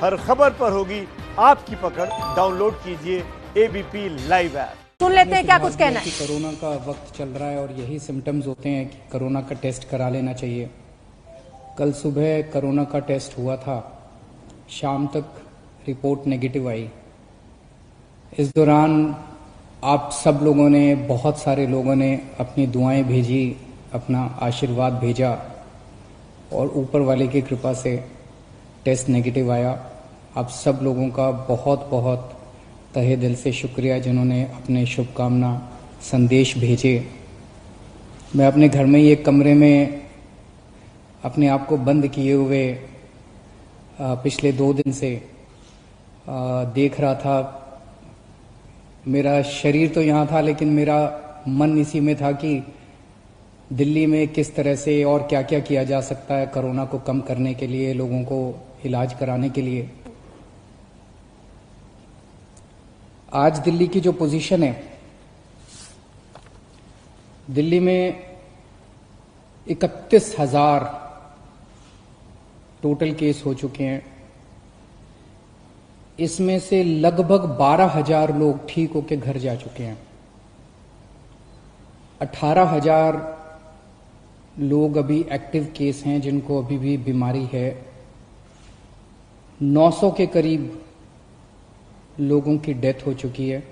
हर खबर पर होगी आपकी पकड़। डाउनलोड कीजिए एबीपी लाइव ऐप। सुन लेते हैं क्या कुछ कहना है। कोरोना का वक्त चल रहा है और यही सिम्टम्स होते हैं कि कोरोना का टेस्ट करा लेना चाहिए। कल सुबह कोरोना का टेस्ट हुआ था, शाम तक रिपोर्ट नेगेटिव आई। इस दौरान आप सब लोगों ने, बहुत सारे लोगों ने अपनी दुआएं भेजी, अपना आशीर्वाद भेजा और ऊपर वाले की कृपा से टेस्ट नेगेटिव आया। आप सब लोगों का बहुत बहुत तहे दिल से शुक्रिया जिन्होंने अपने शुभकामना संदेश भेजे। मैं अपने घर में ही एक कमरे में अपने आप को बंद किए हुए पिछले 2 दिन से देख रहा था। मेरा शरीर तो यहाँ था लेकिन मेरा मन इसी में था कि दिल्ली में किस तरह से और क्या क्या किया जा सकता है कोरोना को कम करने के लिए, लोगों को इलाज कराने के लिए। आज दिल्ली की जो पोजीशन है, दिल्ली में 31,000 टोटल केस हो चुके हैं। इसमें से लगभग 12,000 लोग ठीक होकर घर जा चुके हैं। 18,000 लोग अभी एक्टिव केस हैं जिनको अभी भी बीमारी है। 900 के करीब लोगों की डेथ हो चुकी है।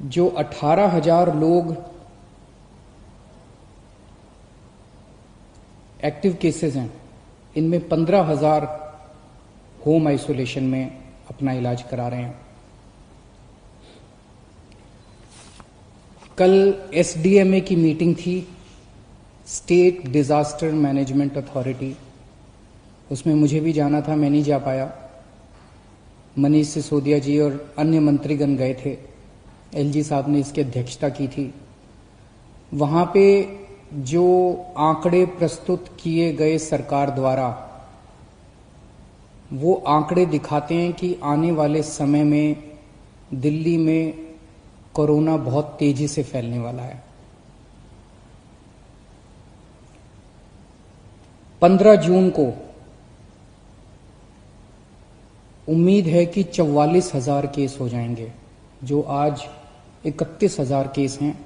जो 18,000 लोग एक्टिव केसेस हैं, इनमें 15,000 होम आइसोलेशन में अपना इलाज करा रहे हैं। कल एसडीएमए की मीटिंग थी, स्टेट डिजास्टर मैनेजमेंट अथॉरिटी। उसमें मुझे भी जाना था, मैं नहीं जा पाया। मनीष सिसोदिया जी और अन्य मंत्रीगण गए थे। एलजी साहब ने इसकी अध्यक्षता की थी। वहां पे जो आंकड़े प्रस्तुत किए गए सरकार द्वारा, वो आंकड़े दिखाते हैं कि आने वाले समय में दिल्ली में कोरोना बहुत तेजी से फैलने वाला है। 15 जून को उम्मीद है कि 44,000 केस हो जाएंगे। जो आज 31,000 केस हैं,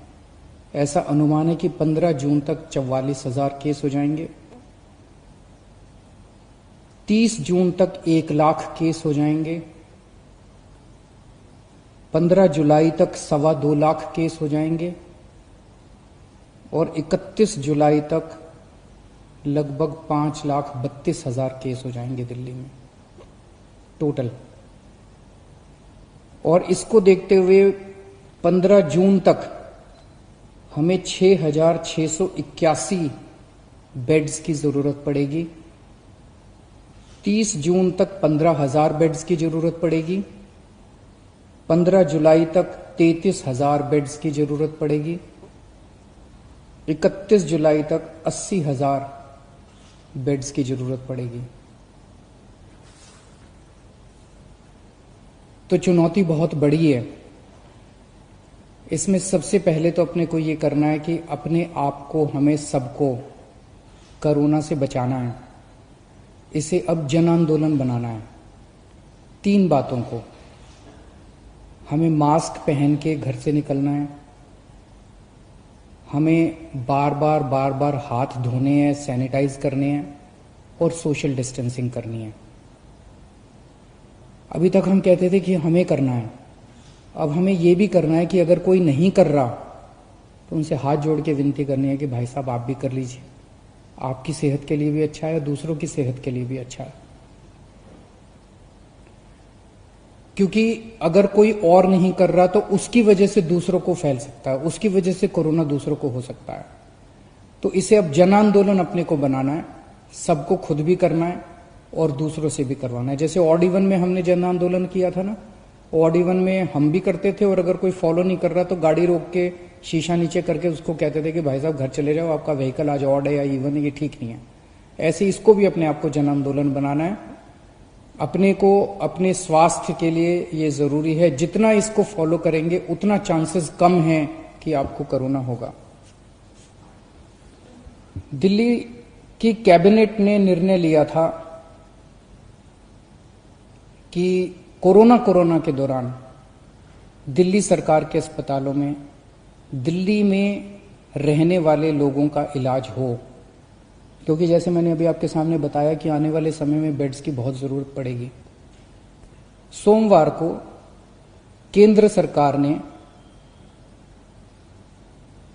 ऐसा अनुमान है कि 15 जून तक 44,000 केस हो जाएंगे। 30 जून तक 1 लाख केस हो जाएंगे। 15 जुलाई तक 2.25 लाख केस हो जाएंगे और 31 जुलाई तक लगभग 5,32,000 केस हो जाएंगे दिल्ली में टोटल। और इसको देखते हुए 15 जून तक हमें 6,681 बेड्स की जरूरत पड़ेगी। 30 जून तक 15,000 बेड्स की जरूरत पड़ेगी। 15 जुलाई तक 33,000 बेड्स की जरूरत पड़ेगी। 31 जुलाई तक 80,000 बेड्स की जरूरत पड़ेगी। तो चुनौती बहुत बड़ी है। इसमें सबसे पहले तो अपने को ये करना है कि अपने आप को, हमें सबको कोरोना से बचाना है। इसे अब जन आंदोलन बनाना है। 3 बातों को, हमें मास्क पहन के घर से निकलना है, हमें बार बार हाथ धोने हैं, सैनिटाइज करने हैं और सोशल डिस्टेंसिंग करनी है। अभी तक हम कहते थे कि हमें करना है, अब हमें यह भी करना है कि अगर कोई नहीं कर रहा तो उनसे हाथ जोड़ के विनती करनी है कि भाई साहब आप भी कर लीजिए। आपकी सेहत के लिए भी अच्छा है, दूसरों की सेहत के लिए भी अच्छा है। क्योंकि अगर कोई और नहीं कर रहा तो उसकी वजह से दूसरों को फैल सकता है, उसकी वजह से कोरोना दूसरों को हो सकता है। तो इसे अब जन आंदोलन अपने को बनाना है, सबको खुद भी करना है और दूसरों से भी करवाना है। जैसे ऑड इवन में हमने जन आंदोलन किया था ना, ऑड इवन में हम भी करते थे और अगर कोई फॉलो नहीं कर रहा तो गाड़ी रोक के शीशा नीचे करके उसको कहते थे कि भाई साहब घर चले जाओ, आपका व्हीकल आज ऑड है या इवन है, ये ठीक नहीं है। ऐसे इसको भी अपने आप को जन आंदोलन बनाना है। अपने को, अपने स्वास्थ्य के लिए ये जरूरी है। जितना इसको फॉलो करेंगे उतना चांसेस कम है कि आपको कोरोना होगा। दिल्ली की कैबिनेट ने निर्णय लिया था कि कोरोना के दौरान दिल्ली सरकार के अस्पतालों में दिल्ली में रहने वाले लोगों का इलाज हो, क्योंकि जैसे मैंने अभी आपके सामने बताया कि आने वाले समय में बेड्स की बहुत जरूरत पड़ेगी। सोमवार को केंद्र सरकार ने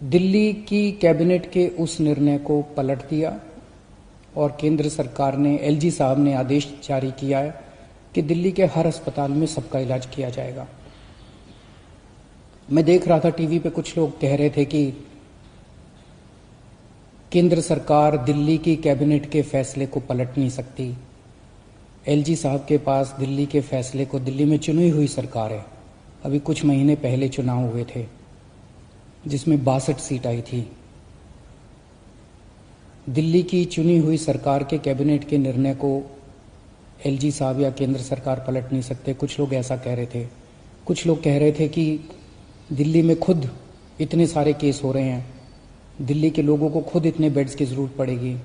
दिल्ली की कैबिनेट के उस निर्णय को पलट दिया और केंद्र सरकार ने, एलजी साहब ने आदेश जारी किया है कि दिल्ली के हर अस्पताल में सबका इलाज किया जाएगा। मैं देख रहा था टीवी पे कुछ लोग कह रहे थे कि केंद्र सरकार दिल्ली की कैबिनेट के फैसले को पलट नहीं सकती। एलजी साहब के पास दिल्ली के फैसले को, दिल्ली में चुनी हुई सरकार है, अभी कुछ महीने पहले चुनाव हुए थे जिसमें 62 सीट आई थी। दिल्ली की चुनी हुई सरकार के कैबिनेट के निर्णय को एलजी साहब या केंद्र सरकार पलट नहीं सकते। कुछ लोग ऐसा कह रहे थे। कुछ लोग कह रहे थे कि दिल्ली में खुद इतने सारे केस हो रहे हैं, दिल्ली के लोगों को खुद इतने बेड्स की जरूरत पड़ेगी।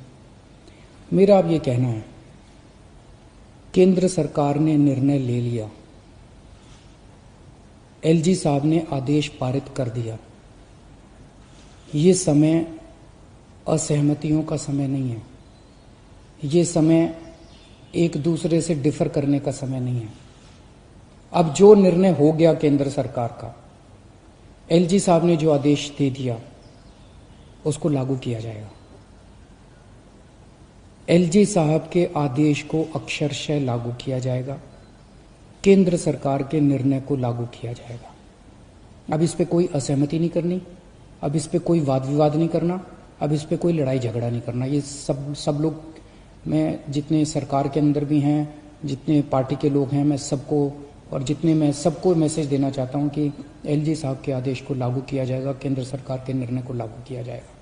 मेरा अब ये कहना है, केंद्र सरकार ने निर्णय ले लिया, एलजी साहब ने आदेश पारित कर दिया। ये समय असहमतियों का समय नहीं है, ये समय एक दूसरे से डिफर करने का समय नहीं है। अब जो निर्णय हो गया केंद्र सरकार का, एलजी साहब ने जो आदेश दे दिया उसको लागू किया जाएगा। एलजी साहब के आदेश को अक्षरशः लागू किया जाएगा, केंद्र सरकार के निर्णय को लागू किया जाएगा। अब इस पे कोई असहमति नहीं करनी, अब इस पे कोई वाद विवाद नहीं करना, अब इस पे कोई लड़ाई झगड़ा नहीं करना। ये सब लोग, मैं जितने सरकार के अंदर भी हैं, जितने पार्टी के लोग हैं, मैं सबको मैसेज देना चाहता हूं कि एलजी साहब के आदेश को लागू किया जाएगा, केंद्र सरकार के निर्णय को लागू किया जाएगा।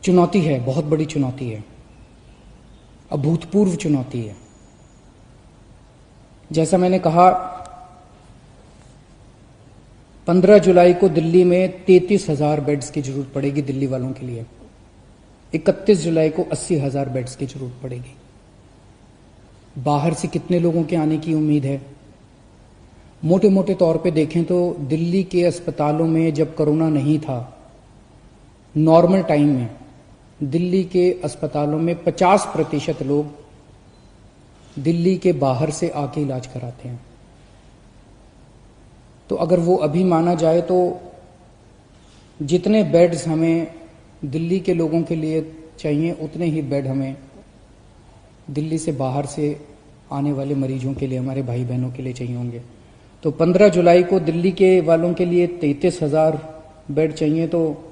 चुनौती है, बहुत बड़ी चुनौती है, अभूतपूर्व चुनौती है। जैसा मैंने कहा, 15 जुलाई को दिल्ली में 33,000 बेड्स की जरूरत पड़ेगी दिल्ली वालों के लिए। 31 जुलाई को 80,000 बेड्स की जरूरत पड़ेगी। बाहर से कितने लोगों के आने की उम्मीद है? मोटे मोटे तौर पे देखें तो दिल्ली के अस्पतालों में जब कोरोना नहीं था, नॉर्मल टाइम में दिल्ली के अस्पतालों में 50% लोग दिल्ली के बाहर से आके इलाज कराते हैं। तो अगर वो अभी माना जाए तो जितने बेड्स हमें दिल्ली के लोगों के लिए चाहिए, उतने ही बेड हमें दिल्ली से बाहर से आने वाले मरीजों के लिए, हमारे भाई बहनों के लिए चाहिए होंगे। तो 15 जुलाई को दिल्ली के वालों के लिए 33,000 बेड चाहिए, तो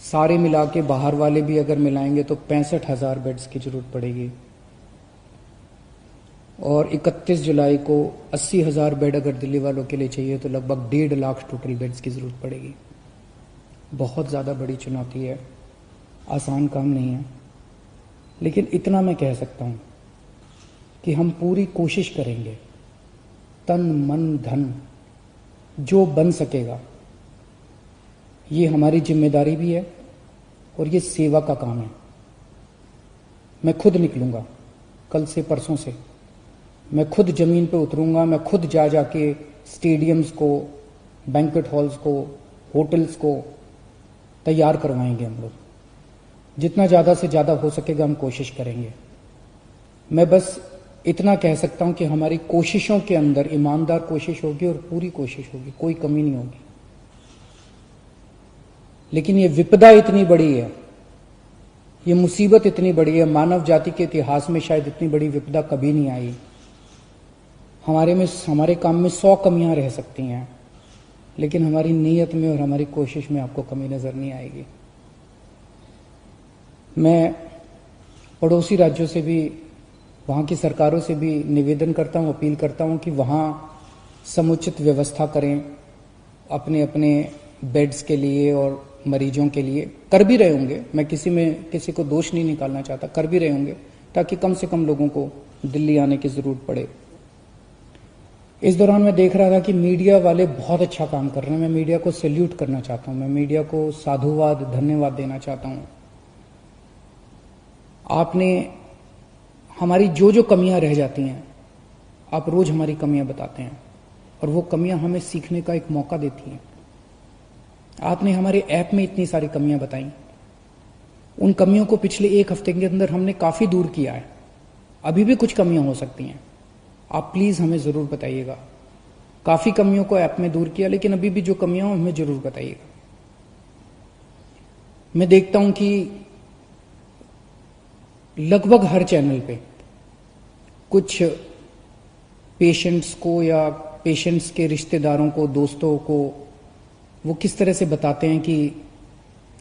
सारे मिला के बाहर वाले भी अगर मिलाएंगे तो 65,000 बेड्स की जरूरत पड़ेगी। और 31 जुलाई को 80,000 बेड अगर दिल्ली वालों के लिए चाहिए तो लगभग 1.5 लाख टोटल बेड्स की जरूरत पड़ेगी। बहुत ज़्यादा बड़ी चुनौती है, आसान काम नहीं है। लेकिन इतना मैं कह सकता हूं कि हम पूरी कोशिश करेंगे, तन मन धन जो बन सकेगा। ये हमारी जिम्मेदारी भी है और ये सेवा का काम है। मैं खुद निकलूंगा, कल से परसों से मैं खुद जमीन पे उतरूंगा, मैं खुद जाके स्टेडियम्स को, बैंक्वेट हॉल्स को, होटल्स को तैयार करवाएंगे। हम लोग जितना ज़्यादा से ज़्यादा हो सकेगा हम कोशिश करेंगे। मैं बस इतना कह सकता हूं कि हमारी कोशिशों के अंदर ईमानदार कोशिश होगी और पूरी कोशिश होगी, कोई कमी नहीं होगी। लेकिन ये विपदा इतनी बड़ी है, ये मुसीबत इतनी बड़ी है, मानव जाति के इतिहास में शायद इतनी बड़ी विपदा कभी नहीं आई। हमारे काम में 100 कमियां रह सकती हैं, लेकिन हमारी नीयत में और हमारी कोशिश में आपको कमी नजर नहीं आएगी। मैं पड़ोसी राज्यों से भी, वहां की सरकारों से भी निवेदन करता हूं, अपील करता हूं कि वहां समुचित व्यवस्था करें अपने अपने बेड्स के लिए और मरीजों के लिए। कर भी रहे होंगे, मैं किसी को दोष नहीं निकालना चाहता, कर भी रहे होंगे ताकि कम से कम लोगों को दिल्ली आने की जरूरत पड़े। इस दौरान मैं देख रहा था कि मीडिया वाले बहुत अच्छा काम कर रहे हैं। मैं मीडिया को सैल्यूट करना चाहता हूं, मैं मीडिया को साधुवाद, धन्यवाद देना चाहता हूं। आपने हमारी जो जो कमियां रह जाती हैं, आप रोज हमारी कमियां बताते हैं और वो कमियां हमें सीखने का एक मौका देती हैं। आपने हमारे ऐप में इतनी सारी कमियां बताई, उन कमियों को पिछले एक हफ्ते के अंदर हमने काफी दूर किया है। अभी भी कुछ कमियां हो सकती हैं, आप प्लीज हमें जरूर बताइएगा। काफी कमियों को ऐप में दूर किया, लेकिन अभी भी जो कमियां हो हमें जरूर बताइएगा। मैं देखता हूं कि लगभग हर चैनल पे कुछ पेशेंट्स को या पेशेंट्स के रिश्तेदारों को, दोस्तों को, वो किस तरह से बताते हैं कि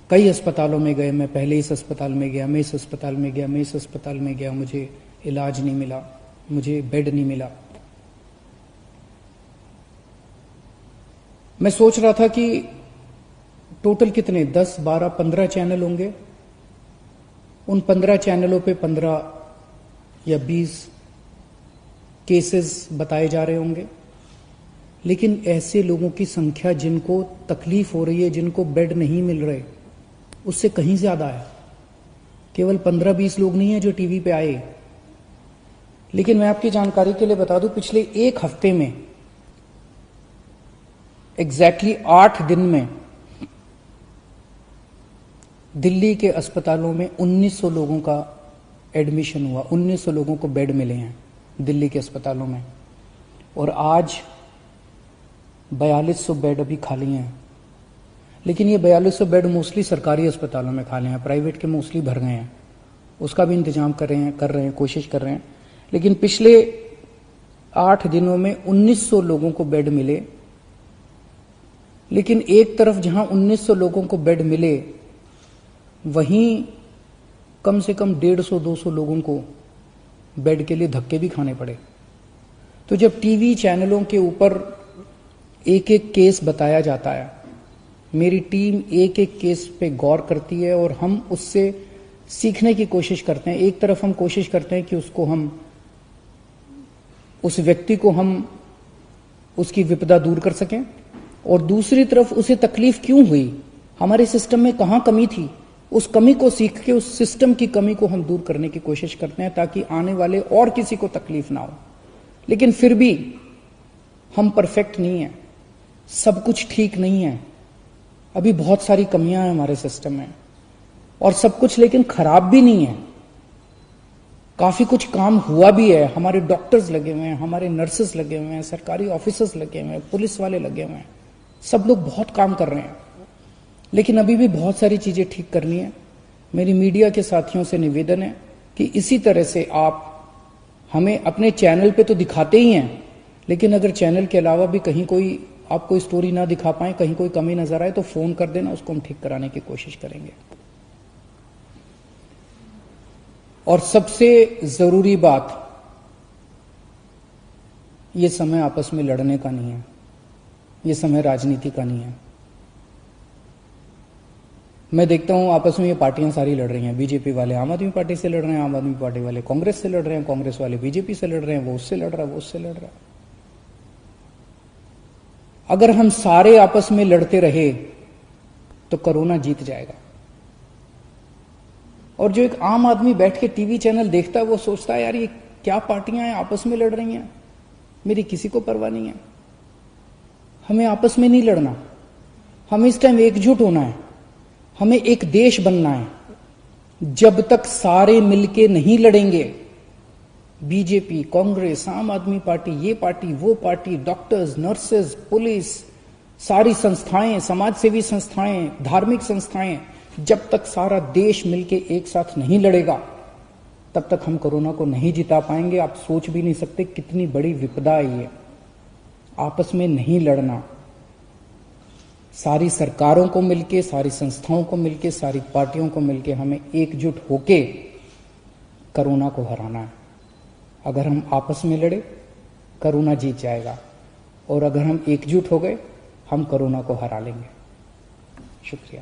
कई अस्पतालों में गए, मैं पहले इस अस्पताल में गया, मैं इस अस्पताल में गया, मैं इस अस्पताल में गया, मुझे इलाज नहीं मिला, मुझे बेड नहीं मिला। मैं सोच रहा था कि टोटल कितने 10, 12, 15 चैनल होंगे। उन 15 चैनलों पे 15 या 20 केसेस बताए जा रहे होंगे, लेकिन ऐसे लोगों की संख्या जिनको तकलीफ हो रही है, जिनको बेड नहीं मिल रहे, उससे कहीं ज्यादा है। केवल 15-20 लोग नहीं है जो टीवी पे आए। लेकिन मैं आपकी जानकारी के लिए बता दूं, पिछले एक हफ्ते में एग्जैक्टली 8 दिन में दिल्ली के अस्पतालों में 1900 लोगों का एडमिशन हुआ, 1900 लोगों को बेड मिले हैं दिल्ली के अस्पतालों में। और आज 4200 बेड अभी खाली हैं। लेकिन ये 4200 बेड मोस्टली सरकारी अस्पतालों में खाली हैं, प्राइवेट के मोस्टली भर गए हैं। उसका भी इंतजाम कर रहे हैं, कोशिश कर रहे हैं। लेकिन पिछले 8 दिनों में 1900 लोगों को बेड मिले। लेकिन एक तरफ जहां 1900 लोगों को बेड मिले, वहीं कम से कम 150-200 लोगों को बेड के लिए धक्के भी खाने पड़े। तो जब टीवी चैनलों के ऊपर एक एक केस बताया जाता है, मेरी टीम एक एक केस पे गौर करती है और हम उससे सीखने की कोशिश करते हैं। एक तरफ हम कोशिश करते हैं कि उस व्यक्ति को हम उसकी विपदा दूर कर सकें, और दूसरी तरफ उसे तकलीफ क्यों हुई, हमारे सिस्टम में कहां कमी थी, उस कमी को सीख के उस सिस्टम की कमी को हम दूर करने की कोशिश करते हैं, ताकि आने वाले और किसी को तकलीफ ना हो। लेकिन फिर भी हम परफेक्ट नहीं है, सब कुछ ठीक नहीं है, अभी बहुत सारी कमियां हैं हमारे सिस्टम में, और सब कुछ लेकिन खराब भी नहीं है। काफी कुछ काम हुआ भी है, हमारे डॉक्टर्स लगे हुए हैं, हमारे नर्सेस लगे हुए हैं, सरकारी ऑफिसर्स लगे हुए हैं, पुलिस वाले लगे हुए हैं, सब लोग बहुत काम कर रहे हैं। लेकिन अभी भी बहुत सारी चीजें ठीक करनी है। मेरी मीडिया के साथियों से निवेदन है कि इसी तरह से आप हमें अपने चैनल पे तो दिखाते ही हैं, लेकिन अगर चैनल के अलावा भी कहीं कोई आप कोई स्टोरी ना दिखा पाए, कहीं कोई कमी नजर आए, तो फोन कर देना, उसको हम ठीक कराने की कोशिश करेंगे। और सबसे जरूरी बात, ये समय आपस में लड़ने का नहीं है, ये समय राजनीति का नहीं है। मैं देखता हूं आपस में ये पार्टियां सारी लड़ रही हैं। बीजेपी वाले आम आदमी पार्टी से लड़ रहे हैं, आम आदमी पार्टी वाले कांग्रेस से लड़ रहे हैं, कांग्रेस वाले बीजेपी से लड़ रहे हैं, वो उससे लड़ रहा है, वो उससे लड़ रहा है। अगर हम सारे आपस में लड़ते रहे तो कोरोना जीत जाएगा। और जो एक आम आदमी बैठ के टीवी चैनल देखता है, वो सोचता है यार ये क्या पार्टियां हैं, आपस में लड़ रही हैं, मेरी किसी को परवाह नहीं है। हमें आपस में नहीं लड़ना, हमें इस टाइम एकजुट होना है, हमें एक देश बनना है। जब तक सारे मिलके नहीं लड़ेंगे, बीजेपी, कांग्रेस, आम आदमी पार्टी, ये पार्टी, वो पार्टी, डॉक्टर्स, नर्सेज, पुलिस, सारी संस्थाएं, समाजसेवी संस्थाएं, धार्मिक संस्थाएं, जब तक सारा देश मिलके एक साथ नहीं लड़ेगा, तब तक हम कोरोना को नहीं जिता पाएंगे। आप सोच भी नहीं सकते कितनी बड़ी विपदा है ये। आपस में नहीं लड़ना, सारी सरकारों को मिलके, सारी संस्थाओं को मिलके, सारी पार्टियों को मिलके हमें एकजुट होके कोरोना को हराना है। अगर हम आपस में लड़े, कोरोना जीत जाएगा, और अगर हम एकजुट हो गए, हम कोरोना को हरा लेंगे। शुक्रिया।